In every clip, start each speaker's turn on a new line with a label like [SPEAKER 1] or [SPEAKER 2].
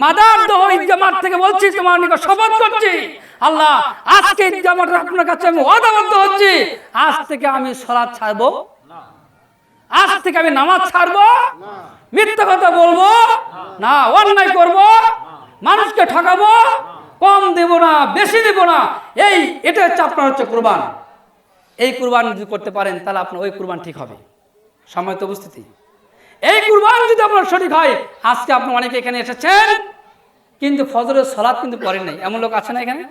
[SPEAKER 1] Mother দহ ঈদগাহ মাঠ থেকে বলছি, তোমার নিকট শপথ করছি আল্লাহ, আজকে ঈদগাহ মাঠে আপনার কাছে আমি ওয়াদাবদ্ধ হচ্ছি, আজ থেকে আমি সালাত ছাড়বো আজ থেকে আমি নামাজ ছাড়বো মিথ্যা কথা বলবো না, অন্যায় করব, মানুষকে ঠকাবো, কম দেব না বেশি দেব না। এটা হচ্ছে আপনার হচ্ছে কুরবান। এই কুরবান যদি করতে পারেন তাহলে আপনার ওই কুরবান ঠিক হবে। সম্মানিত উপস্থিতি, এই কুরবান যদি আপনার সঠিক হয়, আজকে আপনি অনেকে এখানে এসেছেন কিন্তু ফজরের সালাত কিন্তু পড়েন নাই, এমন লোক আছে না এখানে?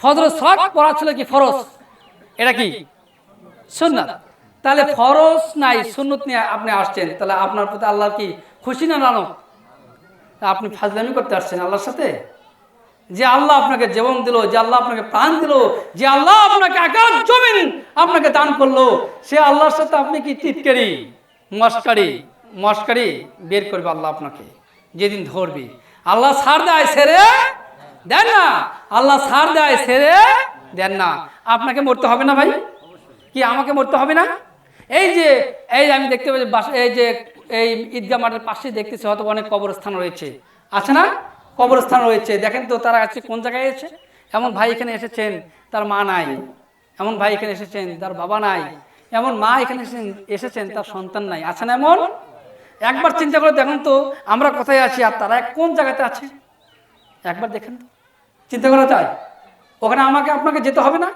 [SPEAKER 1] ফজরের সালাত পড়া ছিল কি ফরজ, এটা কি সুন্নাত? তাহলে ফরজ নাই সুন্নত নিয়ে আপনি আসছেন, তাহলে আপনার প্রতি আল্লাহ কি খুশি না নানো? আপনি ফাজলামি করতে আসছেন আল্লাহর সাথে? যে আল্লাহ আপনাকে জীবন দিল, যে আল্লাহ আপনাকে প্রাণ দিল, যে আল্লাহ আপনাকে আকাশ জমিন আপনাকে দান করলো, সে আল্লাহর সাথে আপনি কি টিটকারি মস্কারি বের করবে আল্লাহ আপনাকে যেদিন ধরবে। আল্লাহ ছাড় দেয় ছেড়ে দেন না, আল্লাহ ছাড় দেয় ছেড়ে দেন না। আপনাকে মরতে হবে না ভাই, কি আমাকে মরতে হবে না? এই আমি দেখতে পাচ্ছি এই ঈদগাহ মাঠের পাশে দেখতেছি হয়তো অনেক কবরস্থান রয়েছে, আছে না? কবরস্থান রয়েছে, দেখেন তো তারা আছে কোন জায়গায় এসেছে। এমন ভাই এখানে এসেছেন তার মা নাই, এমন ভাই এখানে এসেছেন তার বাবা নাই, এমন মা এখানে এসেছেন তার সন্তান নাই, আছে না এমন? একবার চিন্তা করে দেখুন তো আমরা কোথায় আছি আর তারা কোন জায়গাতে আছে, একবার দেখেন তো, চিন্তা করা যায়। ওখানে আমাকে আপনাকে যেতে হবে না?